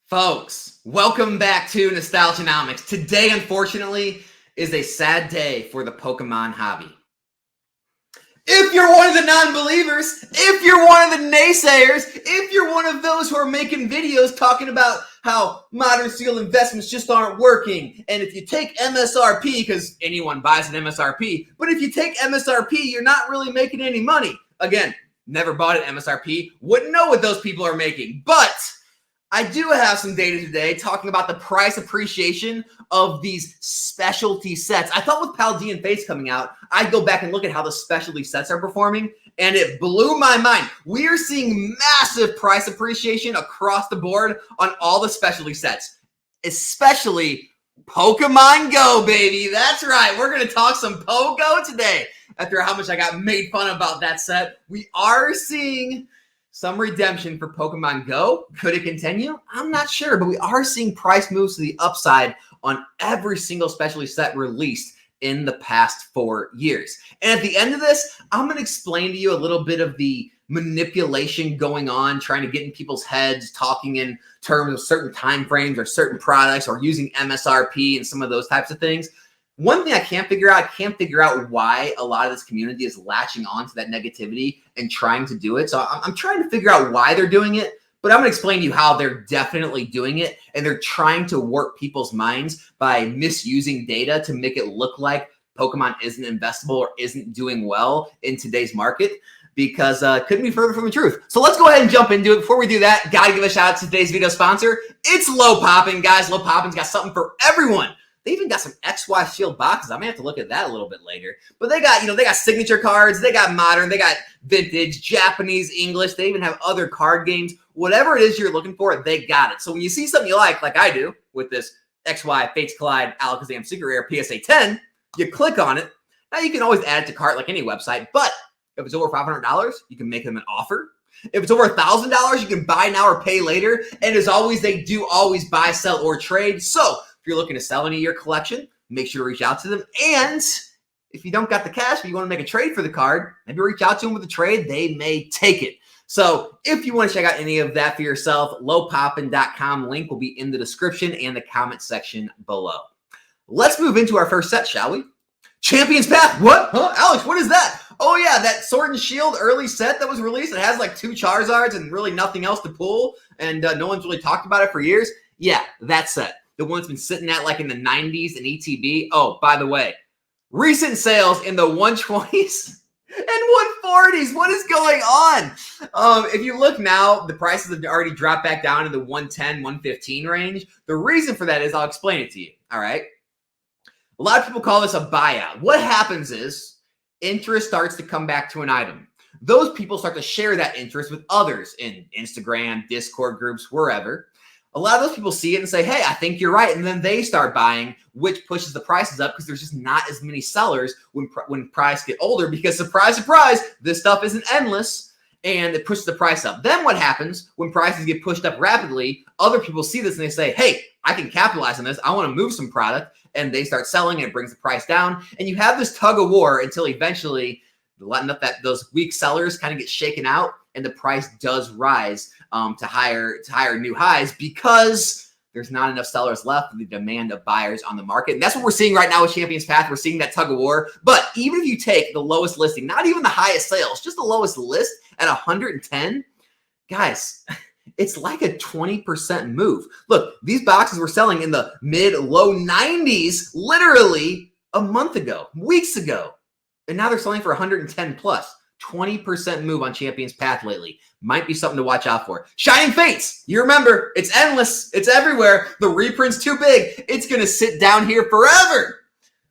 Folks, welcome back to Nostalgianomics. Today, unfortunately, is a sad day for the Pokemon hobby. If you're one of the non-believers, if you're one of the naysayers, if you're one of those who are making videos talking about how modern steel investments just aren't working, and if you take MSRP, because anyone buys an MSRP, but if you take MSRP, you're not really making any money. Again, never bought an MSRP, wouldn't know what those people are making, but I do have some data today talking about the price appreciation of these specialty sets. I thought with Paldean Fates coming out, I'd go back and look at how the specialty sets are performing, and it blew my mind. We are seeing massive price appreciation across the board on all the specialty sets, especially Pokemon Go, baby. That's right. We're going to talk some Pogo today. After how much I got made fun about that set, we are seeing some redemption for Pokemon Go. Could it continue? I'm not sure, but we are seeing price moves to the upside on every single specialty set released in the past 4 years. And at the end of this, I'm going to explain to you a little bit of the manipulation going on, trying to get in people's heads, talking in terms of certain time frames or certain products or using MSRP and some of those types of things. One thing I can't figure out why a lot of this community is latching on to that negativity and trying to do it. So I'm trying to figure out why they're doing it, but I'm going to explain to you how they're definitely doing it. And they're trying to warp people's minds by misusing data to make it look like Pokemon isn't investable or isn't doing well in today's market, because couldn't be further from the truth. So let's go ahead and jump into it. Before we do that, got to give a shout out to today's video sponsor. It's Low Poppin', guys. Low Poppin's got something for everyone. They even got some XY Shield boxes. I may have to look at that a little bit later. But they got, they got signature cards. They got modern. They got vintage, Japanese, English. They even have other card games. Whatever it is you're looking for, they got it. So when you see something you like I do, with this XY Fates Collide Alakazam Secret Rare PSA 10, you click on it. Now, you can always add it to cart like any website. But if it's over $500, you can make them an offer. If it's over $1,000, you can buy now or pay later. And as always, they do always buy, sell, or trade. So if you're looking to sell any of your collection, make sure to reach out to them. And if you don't got the cash, but you want to make a trade for the card, maybe reach out to them with a trade. They may take it. So if you want to check out any of that for yourself, lowpoppin.com. Link will be in the description and the comment section below. Let's move into our first set, shall we? Champion's Path. What? Huh? Alex, what is that? Oh, yeah, that Sword and Shield early set that was released. It has like 2 Charizards and really nothing else to pull. And no one's really talked about it for years. Yeah, that set. The one that's been sitting at like in the 90s in ETB. Oh, by the way, recent sales in the 120s and 140s. What is going on? If you look now, the prices have already dropped back down in the 110, 115 range. The reason for that is, I'll explain it to you. All right. A lot of people call this a buyout. What happens is interest starts to come back to an item. Those people start to share that interest with others in Instagram, Discord groups, wherever. A lot of those people see it and say, hey, I think you're right. And then they start buying, which pushes the prices up because there's just not as many sellers when prices get older, because surprise, surprise, this stuff isn't endless and it pushes the price up. Then what happens when prices get pushed up rapidly? Other people see this and they say, hey, I can capitalize on this. I want to move some product. And they start selling and it brings the price down. And you have this tug of war until eventually enough that those weak sellers kind of get shaken out and the price does rise to higher new highs, because there's not enough sellers left for the demand of buyers on the market. And that's what we're seeing right now with Champion's Path. We're seeing that tug of war. But even if you take the lowest listing, not even the highest sales, just the lowest list at 110, guys, it's like a 20% move. Look, these boxes were selling in the mid-low 90s literally a month ago, weeks ago. And now they're selling for 110 plus. 20% move on Champion's Path lately. Might be something to watch out for. Shining Fates. You remember, it's endless. It's everywhere. The reprint's too big. It's going to sit down here forever.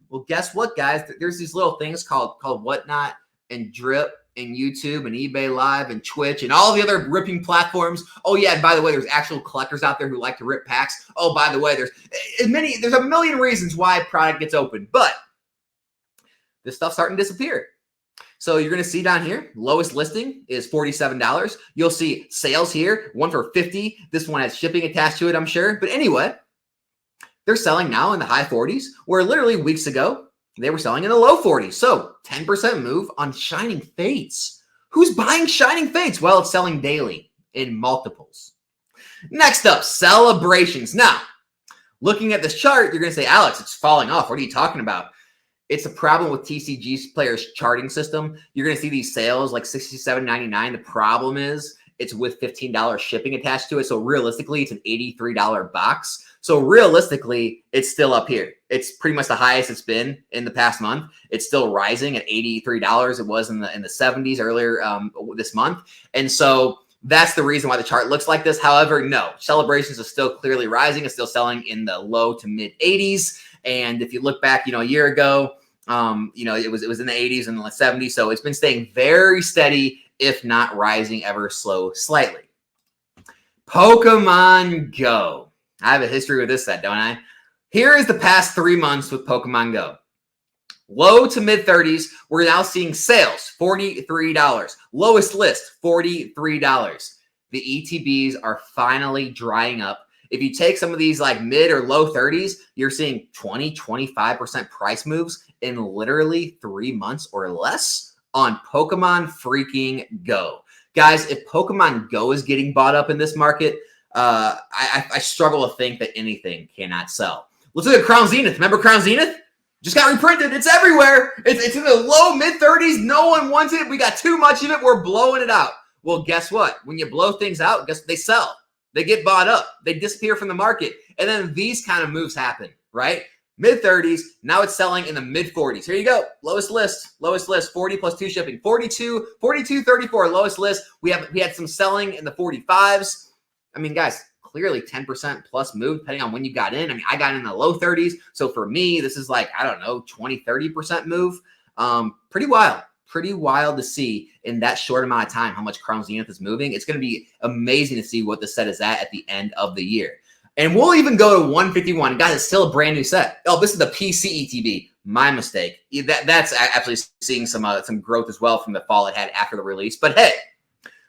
Well, guess what, guys? There's these little things called Whatnot and Drip and YouTube and eBay Live and Twitch and all the other ripping platforms. Oh, yeah, and by the way, there's actual collectors out there who like to rip packs. Oh, by the way, there's a million reasons why a product gets opened, but this stuff's starting to disappear. So you're going to see down here, lowest listing is $47. You'll see sales here, one for $50. This one has shipping attached to it, I'm sure. But anyway, they're selling now in the high 40s, where literally weeks ago, they were selling in the low 40s. So 10% move on Shining Fates. Who's buying Shining Fates? Well, it's selling daily in multiples. Next up, celebrations. Now, looking at this chart, you're going to say, Alex, it's falling off. What are you talking about? It's a problem with TCG Player's charting system. You're going to see these sales like $67.99. The problem is it's with $15 shipping attached to it. So realistically, it's an $83 box. So realistically, it's still up here. It's pretty much the highest it's been in the past month. It's still rising at $83. It was in the 70s earlier this month. And so that's the reason why the chart looks like this. However, no, Celebrations is still clearly rising. It's still selling in the low to mid 80s. And if you look back, a year ago, it was in the 80s and the 70s. So it's been staying very steady, if not rising ever slightly. Pokemon Go. I have a history with this set, don't I? Here is the past 3 months with Pokemon Go. Low to mid 30s. We're now seeing sales, $43. Lowest list, $43. The ETBs are finally drying up. If you take some of these like mid or low 30s, you're seeing 20, 25% price moves in literally 3 months or less on Pokemon freaking Go. Guys, if Pokemon Go is getting bought up in this market, I struggle to think that anything cannot sell. Let's look at Crown Zenith. Remember Crown Zenith? Just got reprinted. It's everywhere. It's in the low mid 30s. No one wants it. We got too much of it. We're blowing it out. Well, guess what? When you blow things out, guess what? They sell. They get bought up. They disappear from the market. And then these kind of moves happen, right? Mid 30s. Now it's selling in the mid 40s. Here you go. Lowest list, 40 plus 2 shipping. 42, 34, lowest list. We had some selling in the 45s. I mean, guys, clearly 10% plus move depending on when you got in. I mean, I got in the low 30s. So for me, this is like, I don't know, 20, 30% move. Pretty wild to see in that short amount of time how much Crown Zenith is moving. It's going to be amazing to see what the set is at the end of the year. And we'll even go to 151. Guys, it's still a brand new set. Oh, this is the PC ETB. My mistake. That's actually seeing some growth as well from the fall it had after the release. But hey,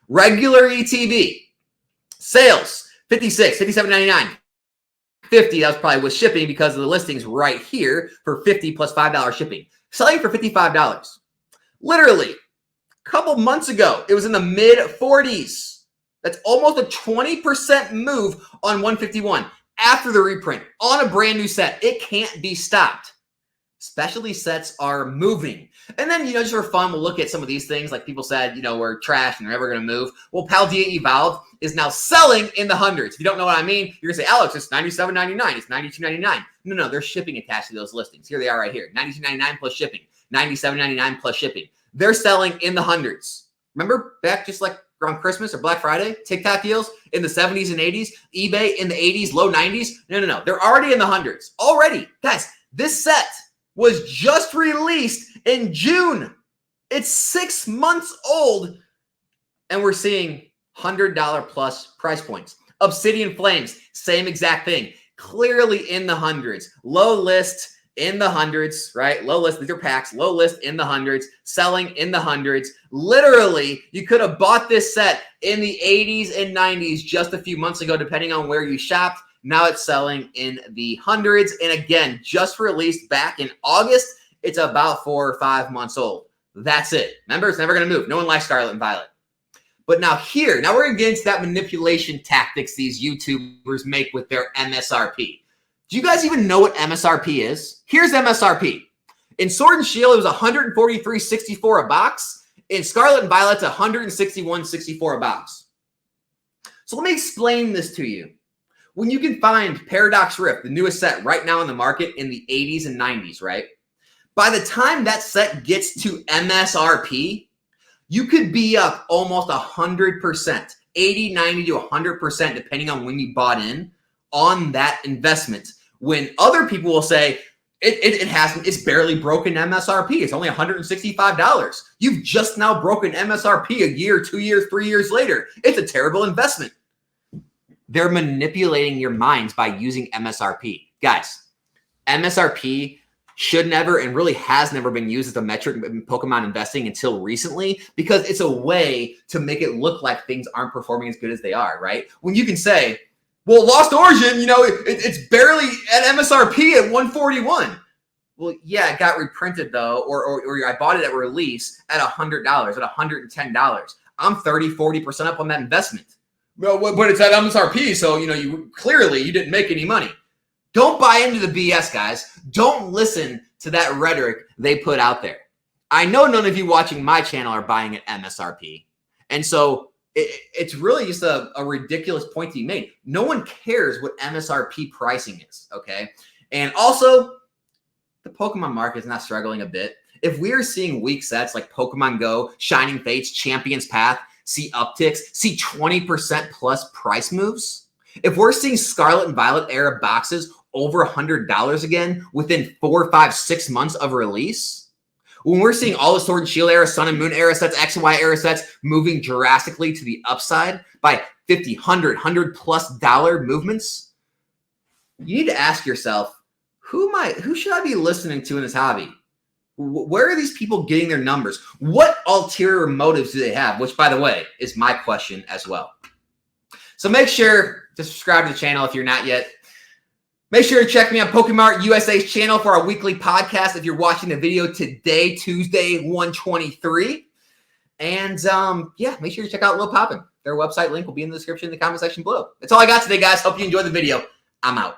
regular ETB. Sales, 56, 57.99, 50. That was probably with shipping because of the listings right here for 50 plus $5 shipping. Selling for $55. Literally, a couple months ago, it was in the mid 40s. That's almost a 20% move on 151 after the reprint on a brand new set. It can't be stopped. Specialty sets are moving. And then, just for fun, we'll look at some of these things. Like people said, we're trash and they're never going to move. Well, Paldea Evolved is now selling in the hundreds. If you don't know what I mean, you're going to say, Alex, it's $97.99. It's $92.99. No, there's shipping attached to those listings. Here they are right here. $92.99 plus shipping. $97.99 plus shipping. They're selling in the hundreds. Remember back just like around Christmas or Black Friday, TikTok deals in the 70s and 80s, eBay in the 80s, low 90s. No. They're already in the hundreds. Already. Guys, this set was just released in June. It's 6 months old, and we're seeing $100 plus price points. Obsidian Flames, same exact thing. Clearly in the hundreds. Low list in the hundreds, right? Low list, these are packs. Low list in the hundreds, selling in the hundreds. Literally, you could have bought this set in the 80s and 90s just a few months ago, depending on where you shopped. Now it's selling in the hundreds. And again, just released back in August. It's about 4 or 5 months old. That's it. Remember, it's never going to move. No one likes Scarlet and Violet. But now we're going to get into that manipulation tactics these YouTubers make with their MSRP. Do you guys even know what MSRP is? Here's MSRP. In Sword and Shield, it was $143.64 a box. In Scarlet and Violet, it's $161.64 a box. So let me explain this to you. When you can find Paradox Rift, the newest set right now in the market in the 80s and 90s, right? By the time that set gets to MSRP, you could be up almost 100%, 80, 90 to 100%, depending on when you bought in on that investment. When other people will say, it's barely broken MSRP. It's only $165. You've just now broken MSRP a year, 2 years, 3 years later. It's a terrible investment. They're manipulating your minds by using MSRP. Guys, MSRP should never and really has never been used as a metric in Pokemon investing until recently because it's a way to make it look like things aren't performing as good as they are, right? When you can say, well, Lost Origin, it's barely at MSRP at 141. Well, yeah, it got reprinted though, or I bought it at release at $100, at $110. I'm 30, 40% up on that investment. well, but it's at MSRP, so you clearly didn't make any money. Don't buy into the BS, guys. Don't listen to that rhetoric they put out there. I know none of you watching my channel are buying at MSRP. And so it's really just a ridiculous point to be made. No one cares what MSRP pricing is, okay? And also, the Pokemon market is not struggling a bit. If we are seeing weak sets like Pokemon Go, Shining Fates, Champion's Path, see upticks, see 20% plus price moves, if we're seeing Scarlet and Violet era boxes over $100 again within 4, 5, 6 months of release, when we're seeing all the Sword and Shield era, Sun and Moon era sets, X and Y era sets moving drastically to the upside by $50, $100 plus movements, you need to ask yourself, who should I be listening to in this hobby? Where are these people getting their numbers? What ulterior motives do they have? Which, by the way, is my question as well. So make sure to subscribe to the channel if you're not yet. Make sure to check me on Pokemon USA's channel for our weekly podcast if you're watching the video today, Tuesday, 1/23. And yeah, make sure to check out Lil Poppin'. Their website link will be in the description in the comment section below. That's all I got today, guys. Hope you enjoyed the video. I'm out.